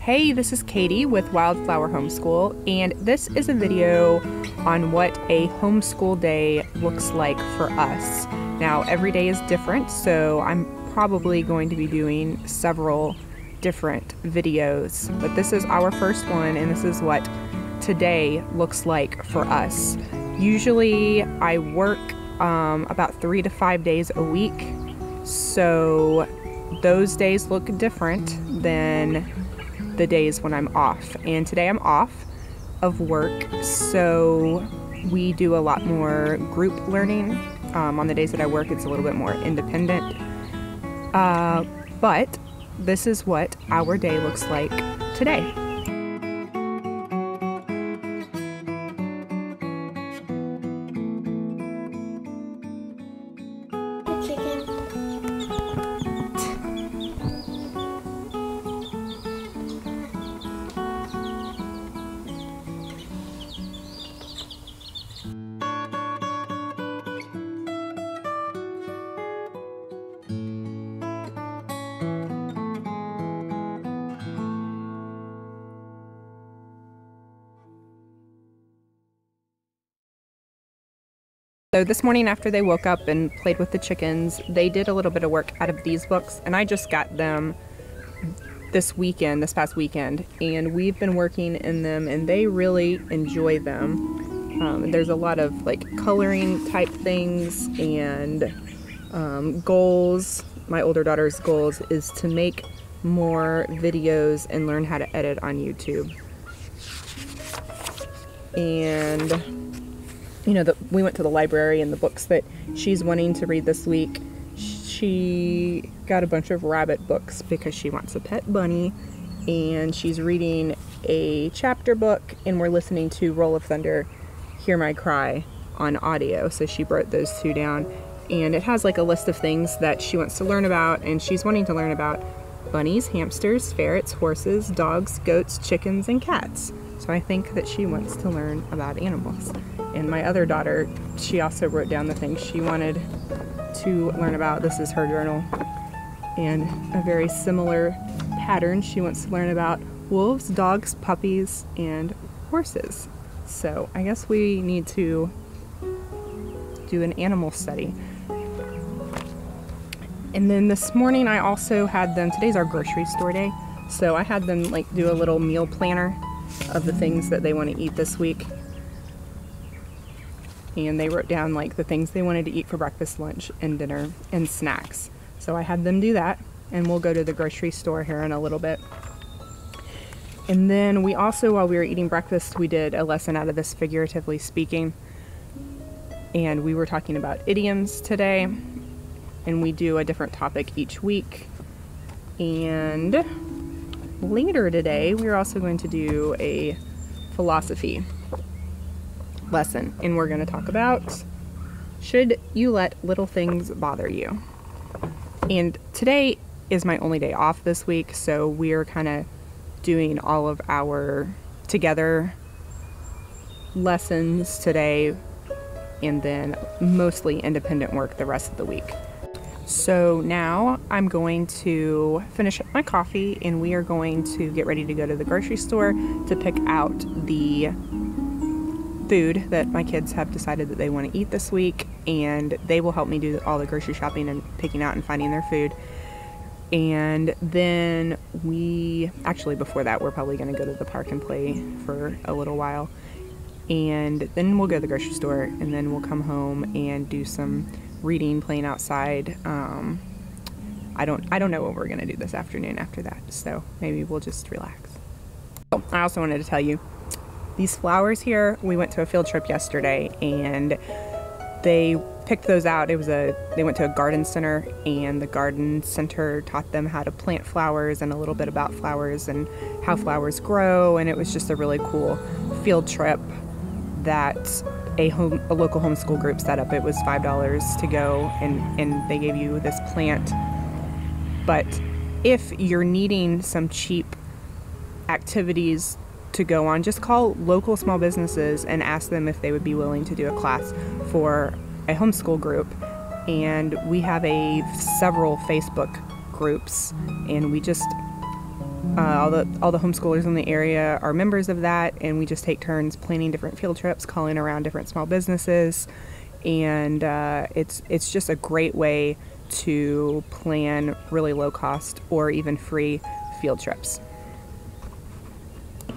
Hey, this is Katie with Wildflower Homeschool, and this is a video on what a homeschool day looks like for us. Now, every day is different, so I'm probably going to be doing several different videos, but this is our first one, and this is what today looks like for us. Usually, I work about 3 to 5 days a week, so those days look different than the days when I'm off. And today I'm off of work, so we do a lot more group learning. On the days that I work, it's a little bit more independent. But this is what our day looks like today. So this morning after they woke up and played with the chickens, they did a little bit of work out of these books, and I just got them this past weekend, and we've been working in them and they really enjoy them. There's a lot of like coloring type things and goals. My older daughter's goals is to make more videos and learn how to edit on YouTube. And you know, we went to the library, and the books that she's wanting to read this week, she got a bunch of rabbit books because she wants a pet bunny, and she's reading a chapter book, and we're listening to Roll of Thunder, Hear My Cry on audio. So she wrote those two down, and it has like a list of things that she wants to learn about, and she's wanting to learn about bunnies, hamsters, ferrets, horses, dogs, goats, chickens, and cats. So I think that she wants to learn about animals. And my other daughter, she also wrote down the things she wanted to learn about. This is her journal. And a very similar pattern. She wants to learn about wolves, dogs, puppies, and horses. So I guess we need to do an animal study. And then this morning I also had them, today's our grocery store day, so I had them like do a little meal planner of the things that they want to eat this week. And they wrote down like the things they wanted to eat for breakfast, lunch, and dinner, and snacks. So I had them do that, and we'll go to the grocery store here in a little bit. And then we also, while we were eating breakfast, we did a lesson out of this figuratively speaking. And we were talking about idioms today, and we do a different topic each week. And later today, we're also going to do a philosophy lesson, and we're going to talk about, should you let little things bother you? And today is my only day off this week, so we're kind of doing all of our together lessons today, and then mostly independent work the rest of the week. So now I'm going to finish up my coffee, and we are going to get ready to go to the grocery store to pick out the food that my kids have decided that they want to eat this week, and they will help me do all the grocery shopping and picking out and finding their food. And then before that, we're probably going to go to the park and play for a little while, and then we'll go to the grocery store, and then we'll come home and do some reading, playing outside. I don't know what we're going to do this afternoon after that, so maybe we'll just relax. Oh, I also wanted to tell you, these flowers here, we went to a field trip yesterday, and they picked those out. They went to a garden center, and the garden center taught them how to plant flowers and a little bit about flowers and how flowers grow, and it was just a really cool field trip that a local homeschool group set up. It was $5 to go, and they gave you this plant. But if you're needing some cheap activities to go on, just call local small businesses and ask them if they would be willing to do a class for a homeschool group. And we have several Facebook groups, and we just All the homeschoolers in the area are members of that, and we just take turns planning different field trips, calling around different small businesses, and it's just a great way to plan really low cost or even free field trips.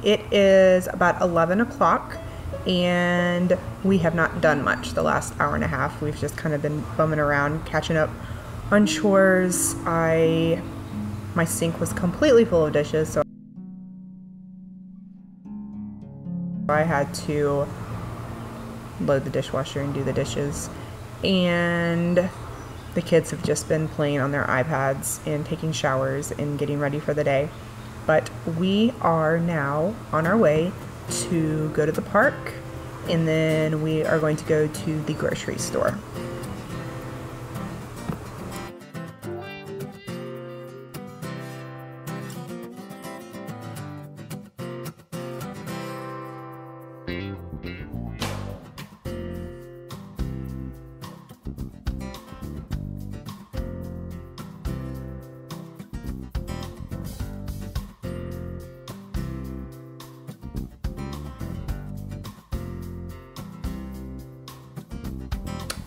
It is about 11 o'clock, and we have not done much the last hour and a half. We've just kind of been bumming around, catching up on chores. My sink was completely full of dishes, so I had to load the dishwasher and do the dishes. And the kids have just been playing on their iPads and taking showers and getting ready for the day. But we are now on our way to go to the park, and then we are going to go to the grocery store.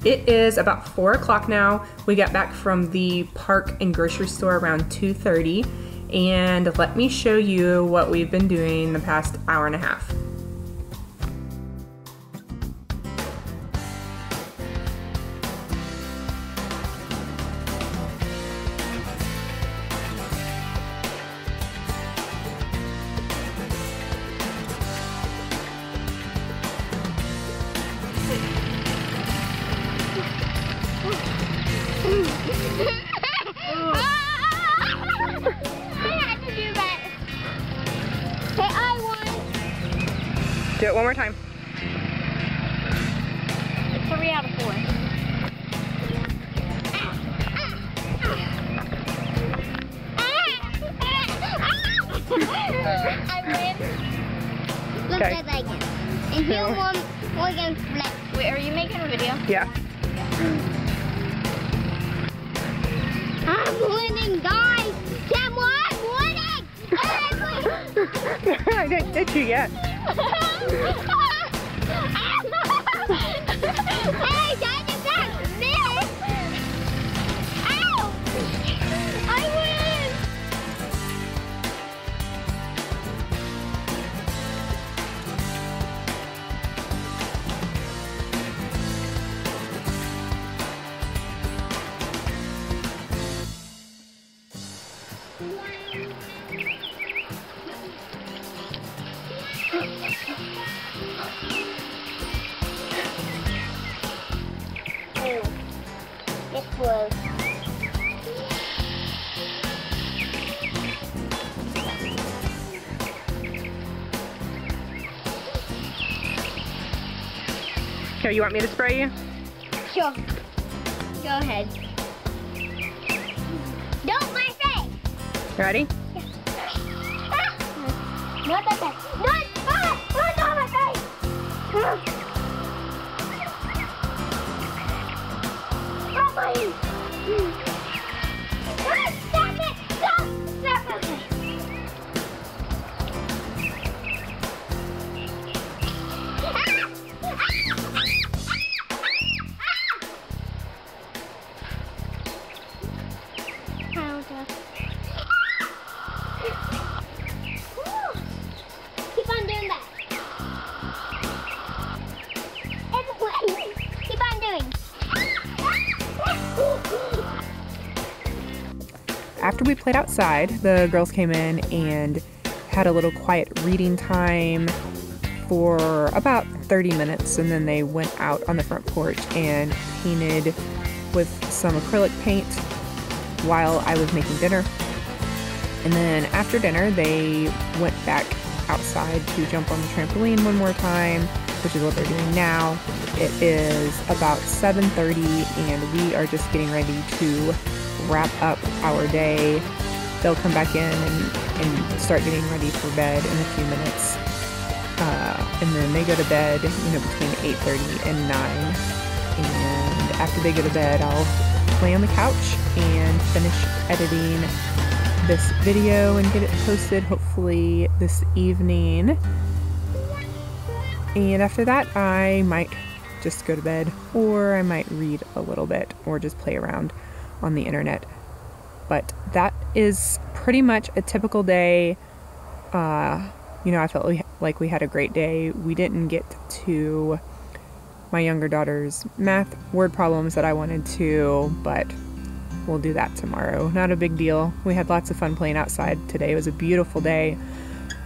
It is about 4 o'clock now. We got back from the park and grocery store around 2:30, and let me show you what we've been doing the past hour and a half. I had to do that. Hey, I won. Do it one more time. It's 3 out of 4. I win. Let's try that again. And here one against black. Wait, are you making a video? Yeah. I'm winning, guys! Sam, I'm winning! I didn't hit you yet. Hey, that is not miss! Ow! I win! This was Okay, you want me to spray you? sure. Go ahead. Don't my face! Ready? Not that bad. Not my face! Stop it! Stop it! Stop my face! Keep on doing that. Keep on doing. After we played outside, the girls came in and had a little quiet reading time for about 30 minutes, and then they went out on the front porch and painted with some acrylic paint while I was making dinner. And then after dinner, they went back outside to jump on the trampoline one more time, which is what they're doing now. It is about 7:30, and we are just getting ready to wrap up our day. They'll come back in and start getting ready for bed in a few minutes. And then they go to bed, between 8:30 and 9. And after they go to bed, I'll lay on the couch and finish editing this video and get it posted hopefully this evening. And after that, I might just go to bed, or I might read a little bit, or just play around on the internet. But that is pretty much a typical day. You know, I felt like we had a great day. We didn't get to my younger daughter's math word problems that I wanted to, but we'll do that tomorrow. Not a big deal. We had lots of fun playing outside today. It was a beautiful day.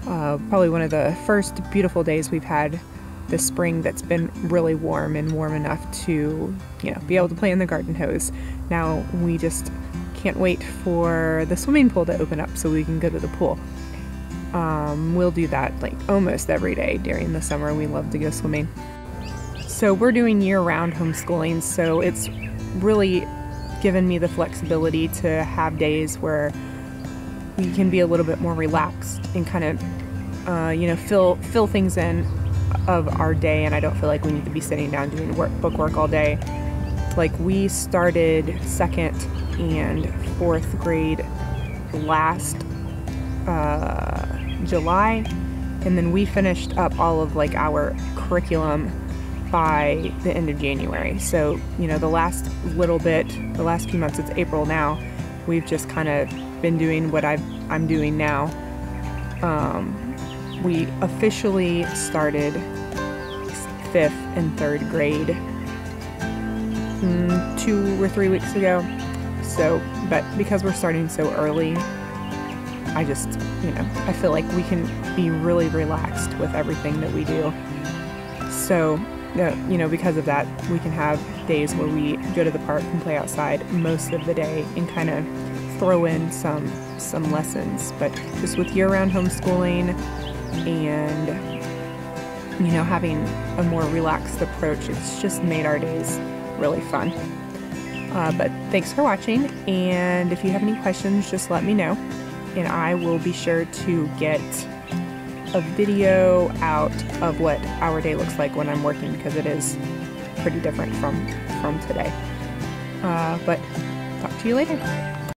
Probably one of the first beautiful days we've had this spring that's been really warm, and warm enough to, you know, be able to play in the garden hose. Now we just can't wait for the swimming pool to open up so we can go to the pool. We'll do that like almost every day during the summer. We love to go swimming. So we're doing year-round homeschooling, so it's really given me the flexibility to have days where we can be a little bit more relaxed and kind of, you know, fill things in of our day, and I don't feel like we need to be sitting down doing book work all day. Like, we started second and fourth grade last July, and then we finished up all of like our curriculum by the end of January. So, you know, the last few months, it's April now, we've just kind of been doing what I'm doing now. We officially started 5th and 3rd grade 2 or 3 weeks ago. So, but because we're starting so early, I just, you know, I feel like we can be really relaxed with everything that we do. So, you know, because of that, we can have days where we go to the park and play outside most of the day and kind of throw in some lessons. But just with year-round homeschooling and, you know, having a more relaxed approach, it's just made our days really fun. But thanks for watching, and if you have any questions, just let me know, and I will be sure to get a video out of what our day looks like when I'm working, because it is pretty different from today. But talk to you later.